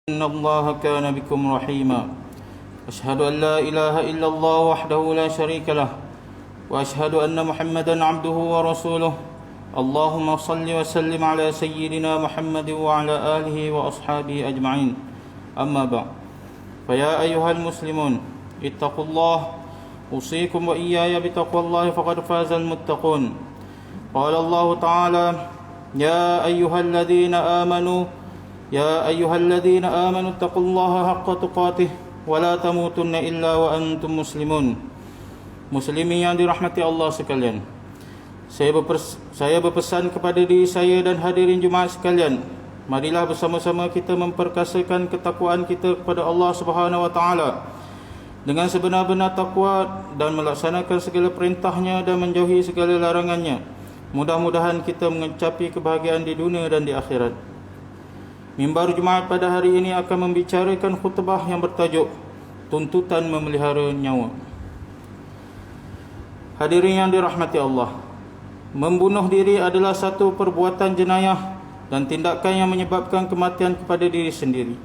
إن الله كان بكم رحيما أشهد أن لا إله إلا الله وحده لا شريك له وأشهد أن محمدا عبده ورسوله اللهم صل وسلم على سيدنا محمد وعلى آله وأصحابه أجمعين أما بعد فيا أيها المسلمون اتقوا الله أوصيكم وإياي بتقوى الله فقد فاز المتقون قال الله تعالى يا أيها الذين آمنوا اتقوا الله حق تقاته ولا تموتن إلا وأنتم مسلمون. Muslimin yang dirahmati Allah sekalian, saya berpesan kepada diri saya dan hadirin Jumaat sekalian, marilah bersama-sama kita memperkasakan ketakwaan kita kepada Allah Subhanahu wa taala dengan sebenar-benar takwa dan melaksanakan segala perintahnya dan menjauhi segala larangannya. Mudah-mudahan kita mencapai kebahagiaan di dunia dan di akhirat. Mimbar Jumaat pada hari ini akan membicarakan khutbah yang bertajuk tuntutan memelihara nyawa. Hadirin yang dirahmati Allah, membunuh diri adalah satu perbuatan jenayah dan tindakan yang menyebabkan kematian kepada diri sendiri.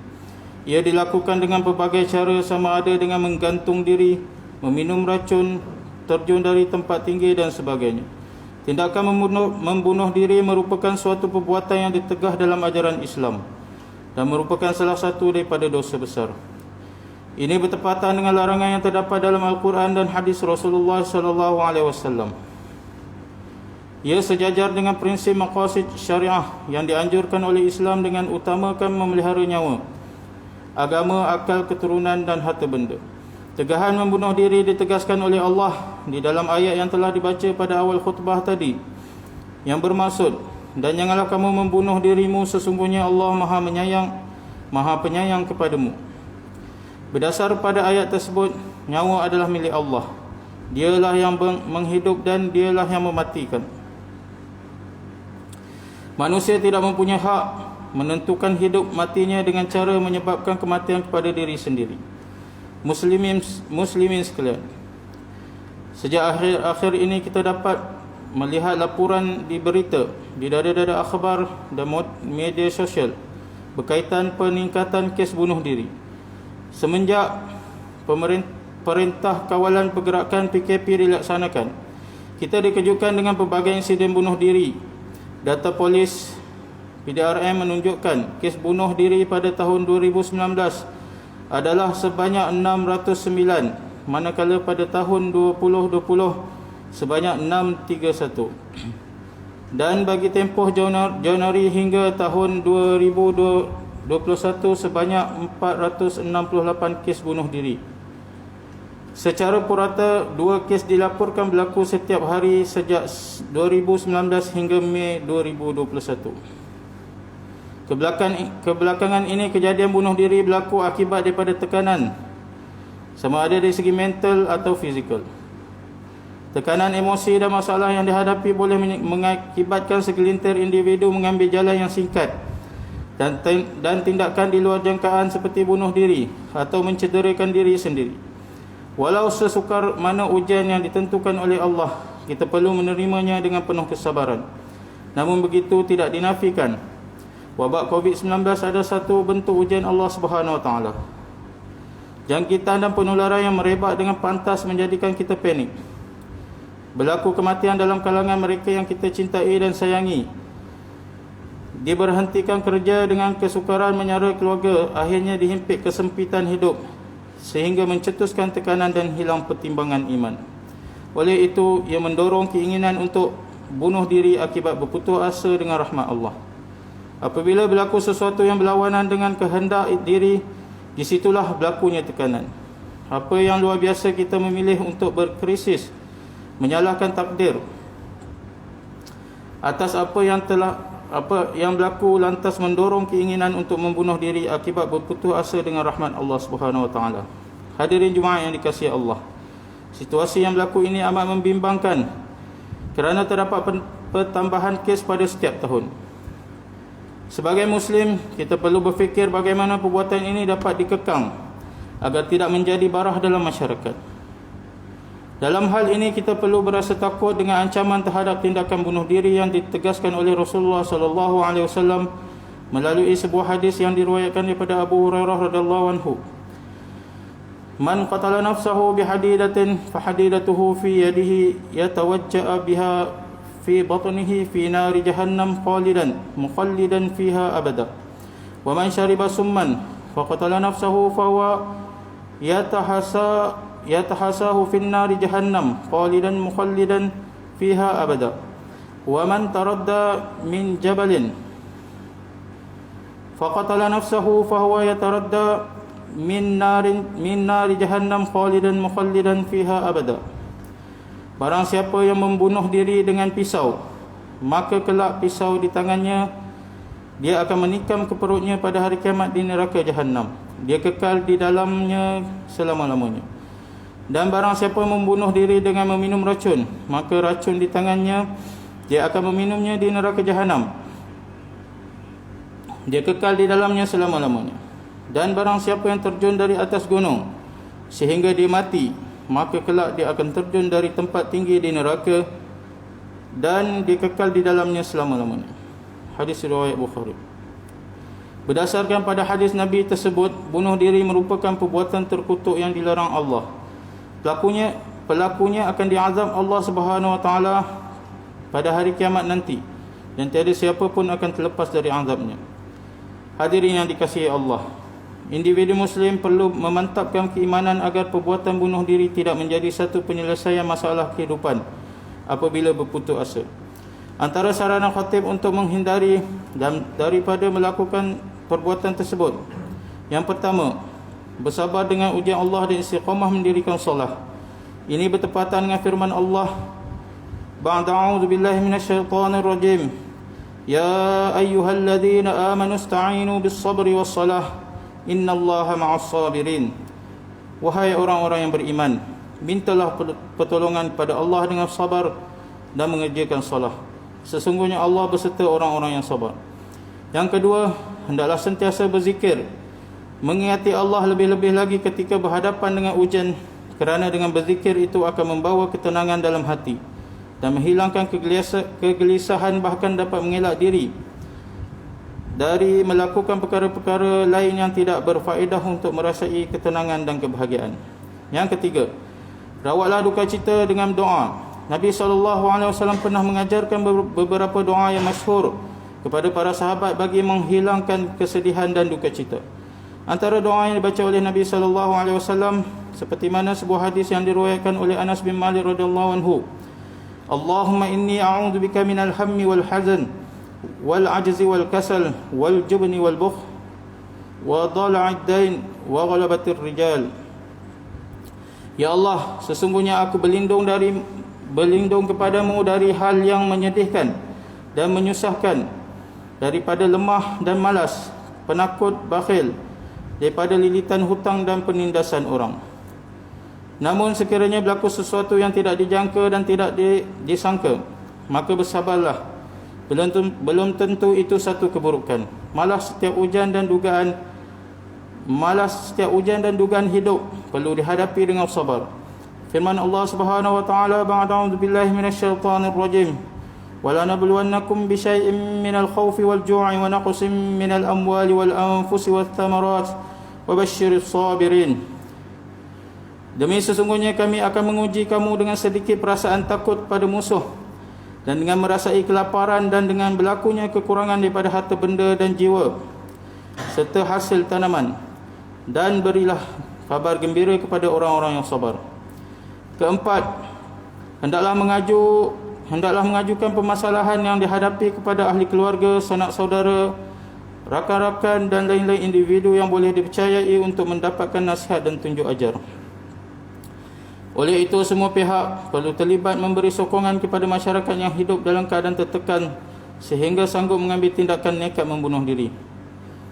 Ia dilakukan dengan pelbagai cara, sama ada dengan menggantung diri, meminum racun, terjun dari tempat tinggi dan sebagainya. Tindakan membunuh diri merupakan suatu perbuatan yang ditegah dalam ajaran Islam dan merupakan salah satu daripada dosa besar. Ini bertepatan dengan larangan yang terdapat dalam Al-Quran dan hadis Rasulullah SAW. Ia sejajar dengan prinsip maqasid syariah yang dianjurkan oleh Islam dengan utamakan memelihara nyawa, agama, akal, keturunan dan harta benda. Tegahan membunuh diri ditegaskan oleh Allah di dalam ayat yang telah dibaca pada awal khutbah tadi, yang bermaksud, dan janganlah kamu membunuh dirimu, sesungguhnya Allah Maha Menyayang, Maha Penyayang kepadamu. Berdasar pada ayat tersebut, nyawa adalah milik Allah. Dialah yang menghidup dan dialah yang mematikan. Manusia tidak mempunyai hak menentukan hidup matinya dengan cara menyebabkan kematian kepada diri sendiri. Muslimin sekalian, sejak akhir ini kita dapat melihat laporan di berita, di dada-dada akhbar dan media sosial berkaitan peningkatan kes bunuh diri. Semenjak Perintah Kawalan Pergerakan PKP dilaksanakan, kita dikejutkan dengan pelbagai insiden bunuh diri. Data polis PDRM menunjukkan kes bunuh diri pada tahun 2019 adalah sebanyak 609, manakala pada tahun 2020 sebanyak 631. Dan bagi tempoh Januari hingga tahun 2021 sebanyak 468 kes bunuh diri. Secara purata, 2 kes dilaporkan berlaku setiap hari sejak 2019 hingga Mei 2021. Kebelakangan ini kejadian bunuh diri berlaku akibat daripada tekanan, sama ada dari segi mental atau fizikal. Tekanan emosi dan masalah yang dihadapi boleh mengakibatkan segelintir individu mengambil jalan yang singkat dan tindakan di luar jangkaan seperti bunuh diri atau mencederakan diri sendiri. Walau sesukar mana ujian yang ditentukan oleh Allah, kita perlu menerimanya dengan penuh kesabaran. Namun begitu tidak dinafikan, wabak COVID-19 ada satu bentuk ujian Allah Subhanahu Wa Taala. Jangkitan dan penularan yang merebak dengan pantas menjadikan kita panik. Berlaku kematian dalam kalangan mereka yang kita cintai dan sayangi. Diberhentikan kerja dengan kesukaran menyara keluarga, akhirnya dihimpit kesempitan hidup sehingga mencetuskan tekanan dan hilang pertimbangan iman. Oleh itu, ia mendorong keinginan untuk bunuh diri akibat berputus asa dengan rahmat Allah. Apabila berlaku sesuatu yang berlawanan dengan kehendak diri, di situlah berlakunya tekanan. Apa yang luar biasa kita memilih untuk berkrisis, menyalahkan takdir atas apa yang berlaku, lantas mendorong keinginan untuk membunuh diri akibat berputus asa dengan rahmat Allah Subhanahu Wa Taala. Hadirin Jumaat yang dikasihi Allah, situasi yang berlaku ini amat membimbangkan kerana terdapat pertambahan kes pada setiap tahun. Sebagai Muslim, kita perlu berfikir bagaimana perbuatan ini dapat dikekang agar tidak menjadi barah dalam masyarakat. Dalam hal ini kita perlu berasa takut dengan ancaman terhadap tindakan bunuh diri yang ditegaskan oleh Rasulullah SAW melalui sebuah hadis yang diriwayatkan daripada Abu Hurairah radhiyallahu anhu. Man qatala nafsahu bihadidatin fahadidatuhu fi yadihi yatawajja biha fi batnihi fi nari jahannam khalidan mukhallidan fiha abada. Wa man shariba summan faqatala nafsahu fahuwa yatahasahu fi nari jahannam khalidan mukhallidan fiha abada. Wa man taradda min jabalin faqatala nafsahu fahuwa yataradda min nari jahannam khalidan mukhallidan fiha abada. Barang siapa yang membunuh diri dengan pisau, maka kelak pisau di tangannya, dia akan menikam ke perutnya pada hari kiamat di neraka jahannam. Dia kekal di dalamnya selama-lamanya. Dan barang siapa membunuh diri dengan meminum racun, maka racun di tangannya, dia akan meminumnya di neraka jahannam. Dia kekal di dalamnya selama-lamanya. Dan barang siapa yang terjun dari atas gunung sehingga dia mati, maka kelak dia akan terjun dari tempat tinggi di neraka dan dikekal di dalamnya selama-lamanya. Hadis riwayat Bukhari. Berdasarkan pada hadis Nabi tersebut, bunuh diri merupakan perbuatan terkutuk yang dilarang Allah. Pelakunya akan diazab Allah Subhanahu wa taala pada hari kiamat nanti, dan tiada siapa pun akan terlepas dari azabnya. Hadirin yang dikasihi Allah, individu Muslim perlu memantapkan keimanan agar perbuatan bunuh diri tidak menjadi satu penyelesaian masalah kehidupan apabila berputus asa. Antara sarana khatib untuk menghindari daripada melakukan perbuatan tersebut, yang pertama, bersabar dengan ujian Allah dan istiqamah mendirikan solat. Ini bertepatan dengan firman Allah, A'udzu billahi minasyaitonir rajim. Ya ayyuhalladzina amanu ista'inu bis-sabri was-salah. Innallaha ma'as sabirin. Wahai orang-orang yang beriman, mintalah pertolongan pada Allah dengan sabar dan mengerjakan solat. Sesungguhnya Allah beserta orang-orang yang sabar. Yang kedua, hendaklah sentiasa berzikir, mengingati Allah lebih-lebih lagi ketika berhadapan dengan ujian, kerana dengan berzikir itu akan membawa ketenangan dalam hati dan menghilangkan kegelisahan, bahkan dapat mengelak diri dari melakukan perkara-perkara lain yang tidak berfaedah untuk merasai ketenangan dan kebahagiaan. Yang ketiga, rawatlah duka cita dengan doa. Nabi SAW pernah mengajarkan beberapa doa yang masyhur kepada para sahabat bagi menghilangkan kesedihan dan duka cita. Antara doa yang dibaca oleh Nabi SAW seperti mana sebuah hadis yang diriwayatkan oleh Anas bin Malik radhiyallahu anhu, Allahumma inni a'udzubika minal hammi wal hazan wal ajzi wal kasal wal jubni wal bukhl wa dhala'id dain wa ghalabatir rijal. Ya Allah, sesungguhnya aku berlindung kepadamu dari hal yang menyedihkan dan menyusahkan, daripada lemah dan malas, penakut, bakhil, daripada lilitan hutang dan penindasan orang. Namun sekiranya berlaku sesuatu yang tidak dijangka dan tidak disangka, maka bersabarlah. Belum tentu itu satu keburukan. Malah setiap ujian dan dugaan hidup perlu dihadapi dengan sabar. Firman Allah Subhanahu wa taala, A'udzu billahi minasyaitonir rajim. Wala nabluwannakum bisyai'in minal khaufi wal ju'i wa naqsin minal amwali wal anfusi wath thamarat wa basyyiris sabirin. Demi sesungguhnya kami akan menguji kamu dengan sedikit perasaan takut pada musuh, dan dengan merasai kelaparan, dan dengan berlakunya kekurangan daripada harta benda dan jiwa serta hasil tanaman. Dan berilah kabar gembira kepada orang-orang yang sabar. Keempat, hendaklah mengajukan permasalahan yang dihadapi kepada ahli keluarga, sanak saudara, rakan-rakan dan lain-lain individu yang boleh dipercayai untuk mendapatkan nasihat dan tunjuk ajar. Oleh itu, semua pihak perlu terlibat memberi sokongan kepada masyarakat yang hidup dalam keadaan tertekan sehingga sanggup mengambil tindakan nekat membunuh diri.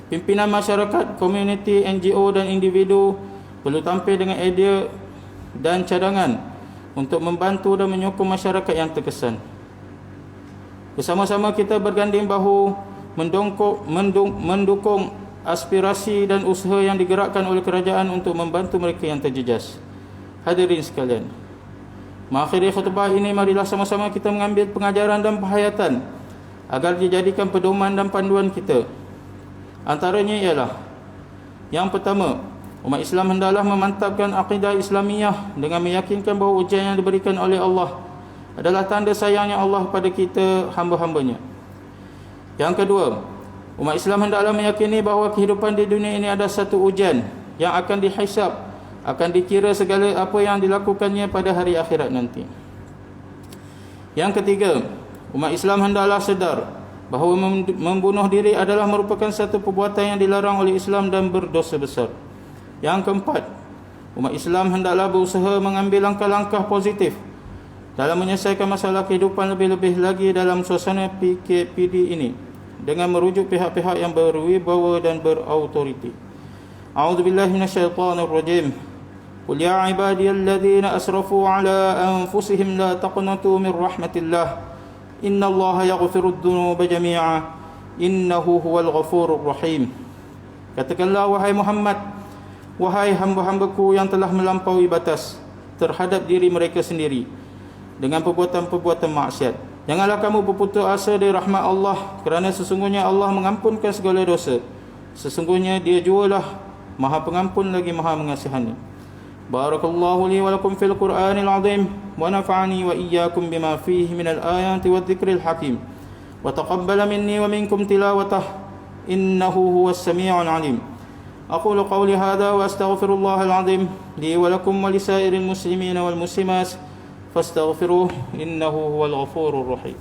Pimpinan masyarakat, komuniti, NGO dan individu perlu tampil dengan idea dan cadangan untuk membantu dan menyokong masyarakat yang terkesan. Bersama-sama kita berganding bahu mendukung aspirasi dan usaha yang digerakkan oleh kerajaan untuk membantu mereka yang terjejas. Hadirin sekalian, mengakhiri khutbah ini, marilah sama-sama kita mengambil pengajaran dan penghayatan agar dijadikan pedoman dan panduan kita. Antaranya ialah: yang pertama, umat Islam hendaklah memantapkan akidah Islamiyah dengan meyakinkan bahawa ujian yang diberikan oleh Allah adalah tanda sayangnya Allah pada kita hamba-hambanya. Yang kedua, umat Islam hendaklah meyakini bahawa kehidupan di dunia ini adalah satu ujian yang akan dihisab, akan dikira segala apa yang dilakukannya pada hari akhirat nanti. Yang ketiga, umat Islam hendaklah sedar bahawa membunuh diri adalah merupakan satu perbuatan yang dilarang oleh Islam dan berdosa besar. Yang keempat, umat Islam hendaklah berusaha mengambil langkah-langkah positif dalam menyelesaikan masalah kehidupan, lebih-lebih lagi dalam suasana PKPD ini, dengan merujuk pihak-pihak yang berwibawa dan berautoriti. A'udzubillahi minasyaitonirrajim. Qul ya ibadiyalladzina asrafu ala anfusihim la taqnatu min rahmatillah. Innallaha yaghfirud dzunuba jami'a. Innahu huwal ghafurur rahim. Katakanlah, wahai Muhammad, wahai hamba-hambaku yang telah melampaui batas terhadap diri mereka sendiri dengan perbuatan-perbuatan maksiat, janganlah kamu berputus asa dari rahmat Allah, kerana sesungguhnya Allah mengampunkan segala dosa. Sesungguhnya Dia jualah Maha Pengampun lagi Maha Mengasihani. Barakallahu li wa lakum fil Qur'anil azim wa nafa'ani wa iyyakum bima fihi minal ayati wadh-dhikril hakim wa taqabbala minni wa minkum tilawatah innahu huwas samii'ul 'alim. Aqulu qawli hadha wa astaghfirullahal azim li wa lakum wa lisairil muslimina wal muslimat fastaghfiruh innahu huwal ghafurur rahim.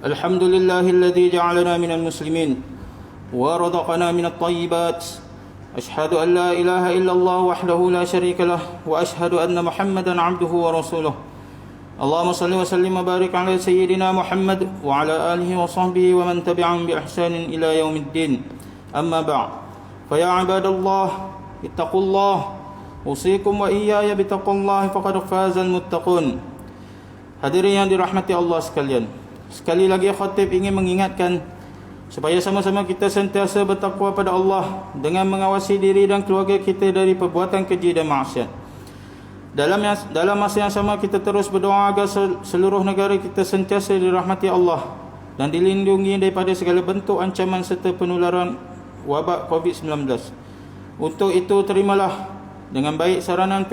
الحمد لله الذي جعلنا من المسلمين ورزقنا من الطيبات. أشهد أن لا إله إلا الله وحده لا شريك له وأشهد أن محمدا عبده ورسوله. اللهم صل وسلم وبارك على سيدنا محمد وعلى آله وصحبه ومن تبعهم بإحسان إلى يوم الدين. أما بعد، فيا عباد الله اتقوا الله أوصيكم وإياي بتقوى الله فقد فاز المتقون. Hadirin yang dirahmati Allah sekalian, sekali lagi khatib ingin mengingatkan supaya sama-sama kita sentiasa bertakwa pada Allah dengan mengawasi diri dan keluarga kita dari perbuatan keji dan maksiat. Dalam masa yang sama kita terus berdoa agar seluruh negara kita sentiasa dirahmati Allah dan dilindungi daripada segala bentuk ancaman serta penularan wabak COVID-19. Untuk itu, terimalah dengan baik saranan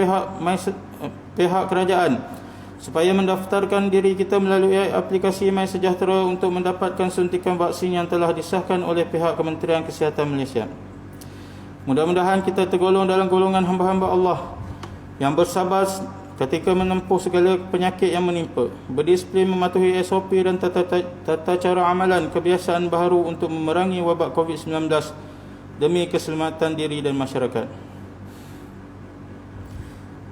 pihak kerajaan supaya mendaftarkan diri kita melalui aplikasi MySejahtera untuk mendapatkan suntikan vaksin yang telah disahkan oleh pihak Kementerian Kesihatan Malaysia. Mudah-mudahan kita tergolong dalam golongan hamba-hamba Allah yang bersabar ketika menempuh segala penyakit yang menimpa, berdisiplin mematuhi SOP dan tata cara amalan kebiasaan baharu untuk memerangi wabak COVID-19 demi keselamatan diri dan masyarakat.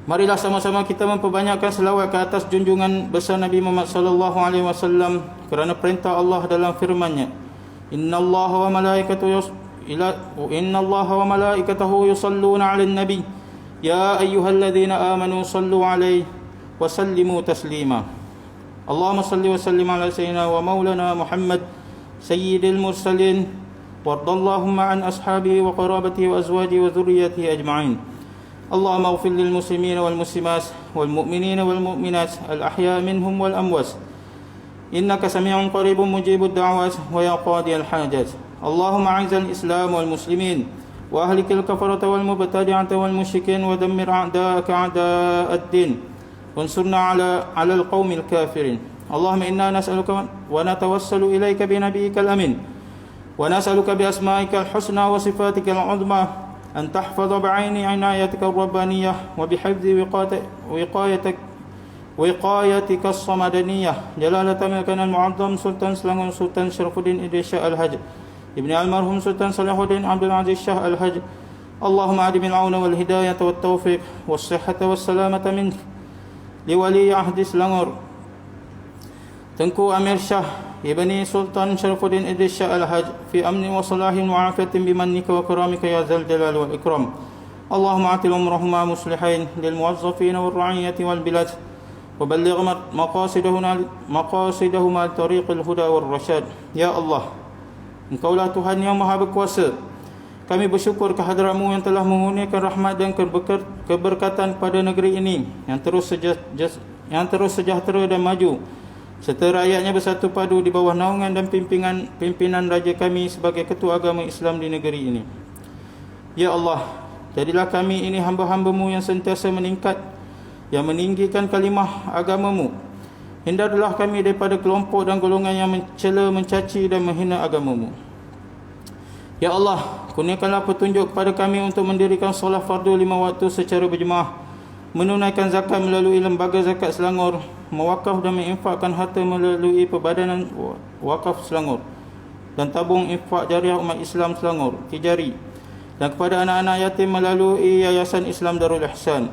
Marilah sama-sama kita memperbanyakkan selawat ke atas junjungan besar Nabi Muhammad sallallahu alaihi wasallam, kerana perintah Allah dalam firman-Nya, Innallaha wa malaikatahu yusalluna 'alan nabi ya ayyuhalladzina amanu sallu 'alaihi wa sallimu taslima. Allahumma salli wa sallim ala sayyidina wa maulana Muhammad sayyidil mursalin wardallahumma an ashabihi wa qarabatihi wa azwajihi wa dhurriyyatihi ajma'in. اللهم اغفر للمسلمين والمسلمات والمؤمنين والمؤمنات الأحياء منهم والأموات إنك سميع قريب مجيب الدعوات ويا قاضي الحاجات. اللهم أعز الإسلام والمسلمين وأهلك الكفرة والمبتدعة والمشركين ودمر أعداءك أعداء الدين وانصرنا على القوم الكافرين. اللهم إنا نسألك ونتوسل إليك بنبيك الأمين ونسألك بأسمائك الحسنى وصفاتك العظمى أن تحفظ بعين عنايتك الربانية وبحفظ وقايتك الصمدانية جلالة ملكنا المعظم سلطان سلانغون سلطان شرف الدين إدريس شاه الحج ابن المرحوم سلطان صلاح الدين عبد العزيز شاه الحج اللهم أدم العون والهداية والتوفيق والصحة والسلامة منك لولي عهد سلانغور Tengku Amir Shah Ibni Sultan Syarifuddin Idris Shah Al-Haj Fi amni wa salahin wa afiatin bimannika wa karamika ya zal jalal wal ikram Allahumma atil umrahuma muslihain lil muwazzafin wal ra'iyati wal bilad wa balligh maqasidahuma tariqil huda wal rasyad. Ya Allah, Engkaulah Tuhan yang Maha Berkuasa. Kami bersyukur kehadratmu yang telah mengurniakan rahmat dan keberkatan pada negeri ini yang terus sejahtera dan maju, serta rakyatnya bersatu padu di bawah naungan dan pimpinan raja kami sebagai ketua agama Islam di negeri ini. Ya Allah, jadilah kami ini hamba-hamba-Mu yang sentiasa meningkat, yang meninggikan kalimah agama-Mu. Hindarilah kami daripada kelompok dan golongan yang mencela, mencaci dan menghina agama-Mu. Ya Allah, kurniakanlah petunjuk kepada kami untuk mendirikan solat fardu 5 waktu secara berjemaah, menunaikan zakat melalui lembaga zakat Selangor, mewakaf dan menginfakkan harta melalui Perbadanan Wakaf Selangor, dan tabung infak jariah umat Islam Selangor Tijari, dan kepada anak-anak yatim melalui Yayasan Islam Darul Ihsan.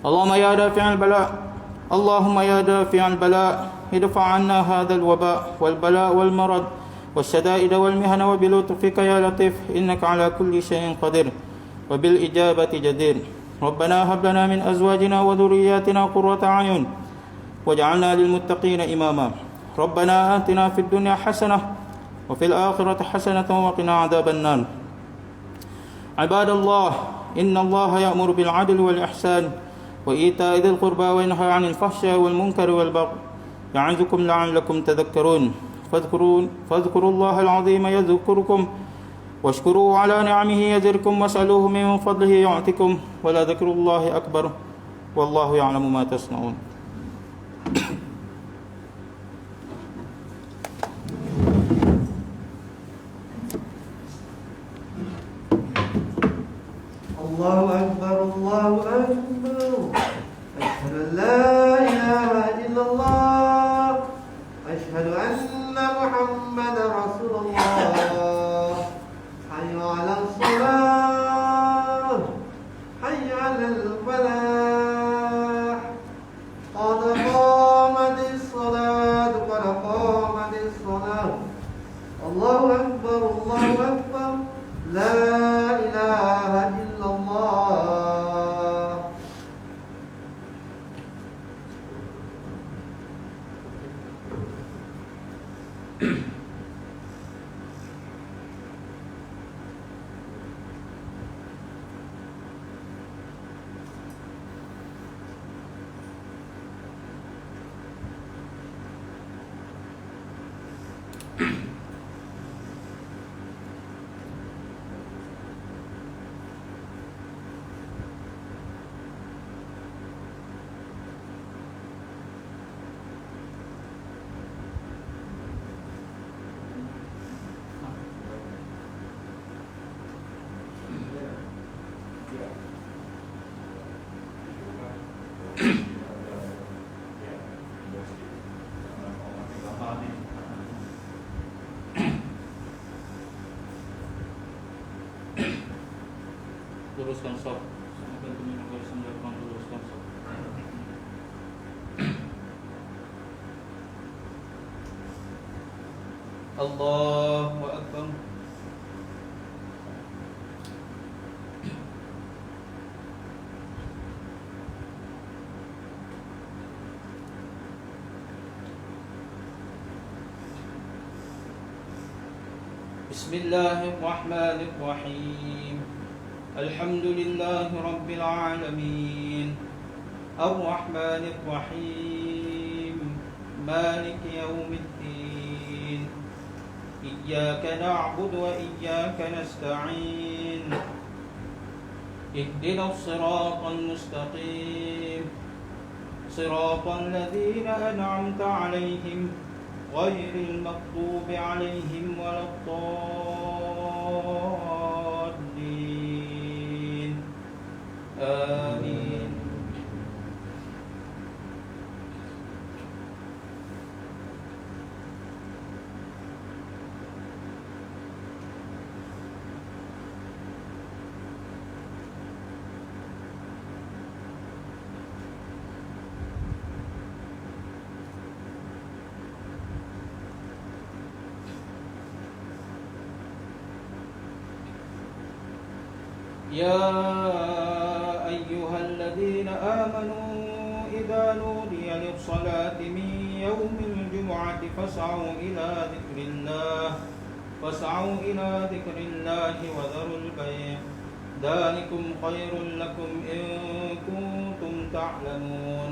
Allahumma ya dafi'al bala, Allahumma ya dafi'al bala, idfa' anna hadzal waba wal bala wal marad والشدائد والمهن وبلطفك يا لطيف إنك على كل شيء قدير وبالإجابة جدير. ربنا هب لنا من أزواجنا وذرياتنا قرة أعين واجعلنا للمتقين إماما. ربنا آتنا في الدنيا حسنة وفي الآخرة حسنة وقنا عذاب النار. عباد الله، إن الله يأمر بالعدل والإحسان وإيتاء ذي القربى وينهى عن الفحشاء والمنكر والبغي يعظكم لعلكم تذكرون. فاذكروا الله العظيم يذكركم واشكروه على نعمه يزدكم واسألوه من فضله يعطكم ولذكر الله أكبر والله يعلم ما تصنعون. الله أكبر الله أكبر أشهد أن لا إله إلا الله أشهد أن محمد رسول الله. حي على الصلاة حي على الفلاح قد قامت الصلاة قد قامت الصلاة. الله أكبر الله أكبر لا إله إلا الله. Luruskan shaf. Samakan penyusun garis menjauhkan, luruskan shaf. Allahu Akbar. Bismillahirrahmanirrahim. Alhamdulillahi Rabbil Alamin. Ar-Rahmanir Rahim. Maliki Yawmiddin. Iyyaka na'budu wa iyyaka nasta'in. Ihdinas siratal mustaqim. Siratal ladzina an'amta 'alaihim ghairil maghdubi 'alaihim waladdallin. Amin. يا أيها الذين آمنوا إذا نودي للصلاة من يوم الجمعة فاسعوا إلى ذكر الله وذروا البيع ذلكم خير لكم إن كنتم تعلمون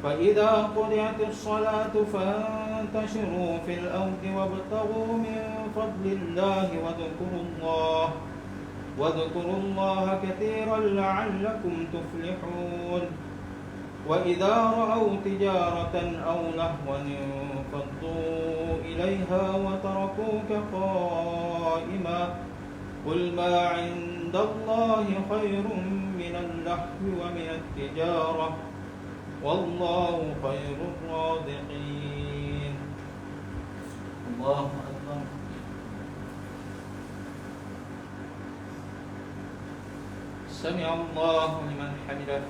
فإذا قضيت الصلاة فانتشروا في الأرض وابتغوا من فضل الله واذكروا الله كثيرا لعلكم تفلحون وإذا رأوا تجارة أو لهوا انفضوا إليها وتركوك قائما قل ما عند الله خير من اللهو ومن التجارة والله خير الرازقين. الله أكبر. سمع الله لمن حمده.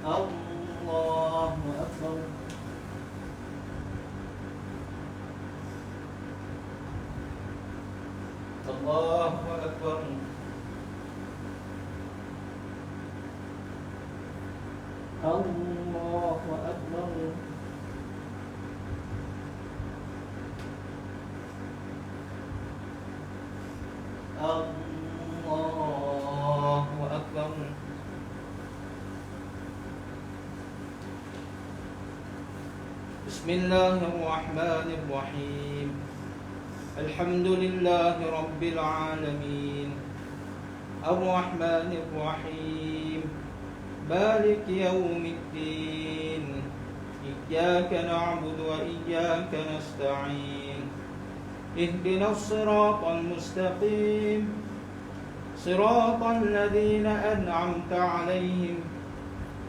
الله أكبر. الله أكبر. الله أكبر. الله أكبر. بسم الله الرحمن الرحيم الحمد لله رب العالمين الرحمن الرحيم مالك يوم الدين إياك نعبد وإياك نستعين اهدنا الصراط المستقيم صراط الذين أنعمت عليهم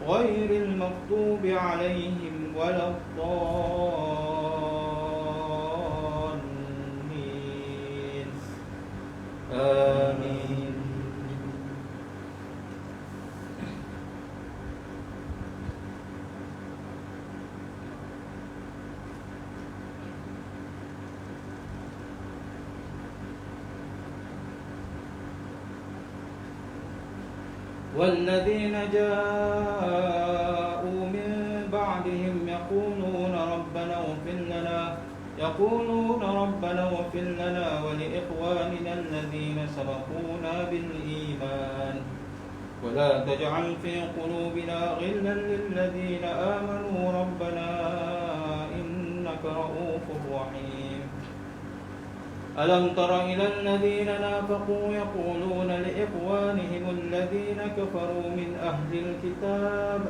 غير المغضوب عليهم ولا الضالين آمين. والذين جاءوا من بعدهم يقولون ربنا اغفر لنا ولإخواننا الذين سبقونا بالإيمان ولا تجعل في قلوبنا غلا للذين آمنوا ربنا إنك رؤوف رحيم. ألم تر إلى الذين نافقوا يقولون لإخوانهم الذين كفروا من أهل الكتاب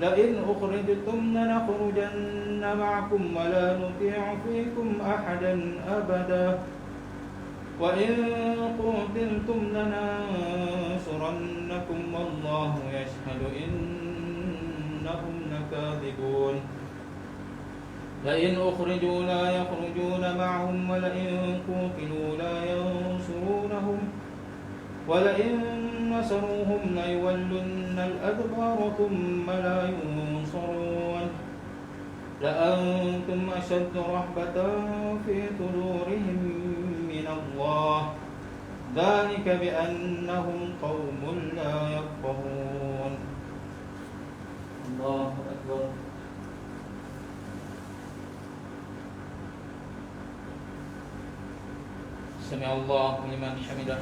لئن أخرجتم لنخرجن معكم ولا نطيع فيكم أحدا أبدا وإن قتلتم لننصرنكم والله يشهد إنهم لكاذبون. لئن أخرجوا لا يخرجون معهم ولئن قتلوا لا ينصرونهم ولئن نصروهم ليولن الأدبار ثم لا ينصرون لأنتم أشد رهبة في صدورهم من الله ذلك بأنهم قوم لا يفقهون. الله أكبر. سمع الله لمن حمده.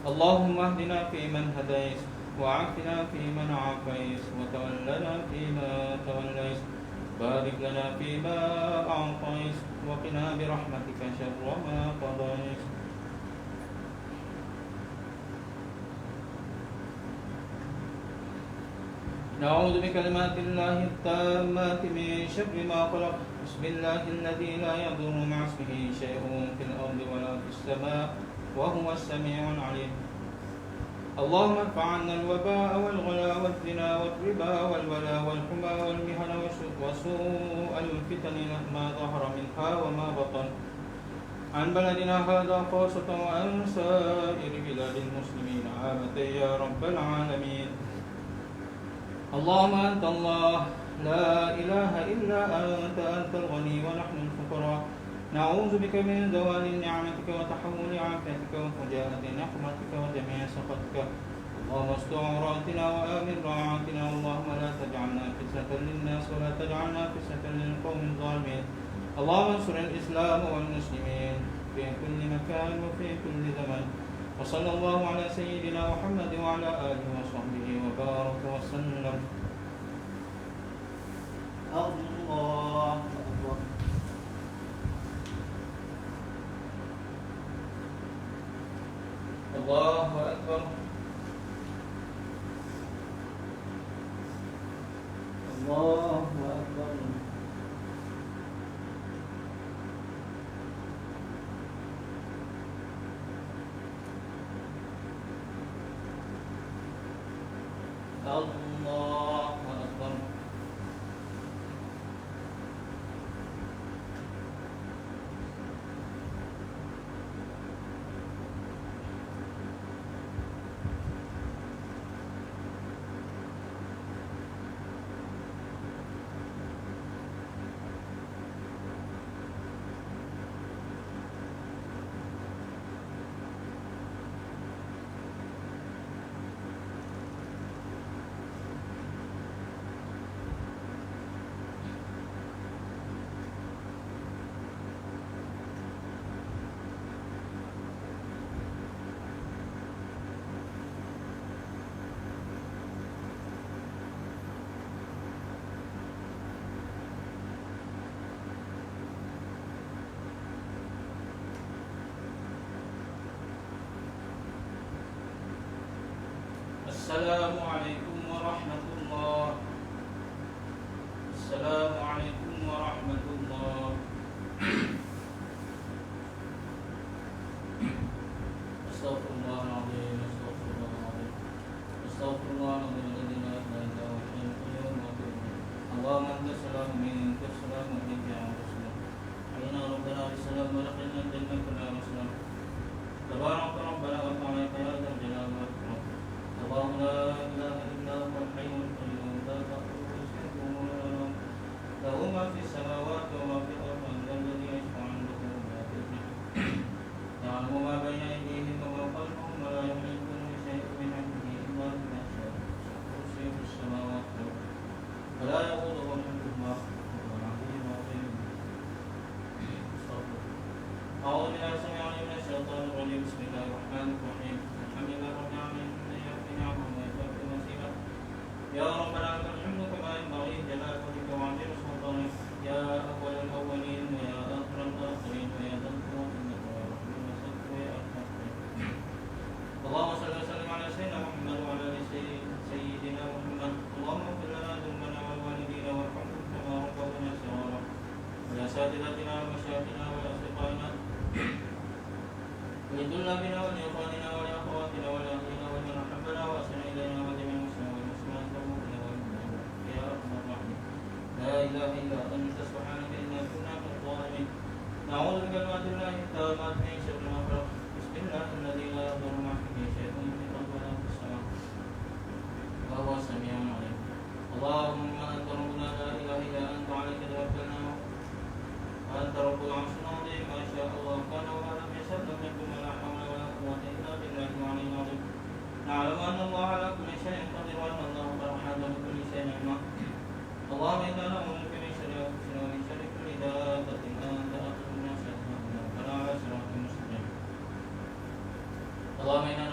اللهم اهدنا فيمن هديت وعافنا فيمن عافيت وتولنا فيما توليت بارك لنا فيما أعطيت وقنا برحمتك شر ما قضيت. نعوذ بكلمات الله التامات من شر ما خلق. بسم الله الذي لا يضر مع اسمه شيء في الأرض ولا في السماء وهو السميع العليم. اللهم ارفع عنا الوباء والغلا والزنا والربا والولاء والحمى والمهن وسوء الفتن ما ظهر منها وما بطن عن بلدنا هذا خاصة وعن سائر بلاد المسلمين عامة يا رب العالمين. اللهم أنت الله لا إله إلا أنت الغني ونحن الفقراء نعوذ بك من زوال نعمتك وتحول عافيتك وفجاءة نقمتك وجميع سخطك. اللهم استر عوراتنا وآمن روعاتنا. اللهم لا تجعلنا فتنة للناس ولا تجعلنا فتنة للقوم الظالمين. اللهم انصر الإسلام والمسلمين في كل مكان وفي كل زمن. وصلى الله على سيدنا محمد وعلى آله وصحبه وبارك وسلم. الله أكبر. الله أكبر. الله أكبر. الله أكبر. السلام عليكم ورحمة الله. السلام عليكم ورحمة الله. أستغفر الله العظيم. أستغفر الله العظيم. أستغفر الله العظيم الذي لا إله إلا هو الحي القيوم وأتوب إليه. اللهم أنت السلام ومنك السلام وإليك يعود السلام. حينا ربنا بالسلام ودخلنا الجنة كلها مسلم. تبارك ربنا وتعالى يا ذا الجلال والإكرام. اللهم لا إله إلا هو الحي القيوم لا تأخذه سنة ولا نوم له ما في السماوات وما في الأرض. من ذا الذي يشفع عنده إلا بإذنه يعلم ما بين أيديهم وما خلفهم ولا يحيطون بشيء من علمه إلا بما شاء. كرسيه السماوات والأرض ولا يؤوده حفظهما وهو العلي العظيم. أعوذ بالله السميع العليم من الشيطان الرجيم. بسم الله الرحمن الرحيم. الحمد لله رب العالمين. يا ربنا لك الحمد كما ينبغي لجلال وجهك وعظيم سلطانك. يا أول الأولين ويا آخر الآخرين ويا ذا القوة إنك يا رحيم وسلم ويا أرحم الراحمين. اللهم صل وسلم على سيدنا محمد وعلى آل سيدنا محمد. اللهم اغفر لنا ذنوبنا والوالدين وارحمهم كما ربونا صغارا. ولأساتذتنا ومشايخنا ولأصدقائنا ولطلابنا ولإخواننا ولأخواتنا ولأهلنا ولمن أحبنا وأحسن إلينا وجميع المسلمين والمسلمات والمؤمنين والمؤمنات يا أرحم الراحمين. لا إله إلا أنت سبحانك إنا كنا من الظالمين. نعوذ بكلمات الله التامات من شر ما خلق. بسم الله الذي لا يضر مع اسمه شيء في الأرض ولا في السماء وهو السميع العليم. اللهم أنت ربنا لا إله إلا أنت عليك توكلنا وأنت رب العرش العظيم. ما شاء الله كان وما لم يشأ لم يكن ولا حول ولا قوة إلا بالله العلي العظيم. نعلم أن الله على كل شيء قدير وأن الله قد أحاط بكل شيء علما. اللهم إنا نعوذ بك من شر أنفسنا ومن شر كل دابة أنت آخذ بناصيتها فلا على صراط مستقيم. اللهم إنا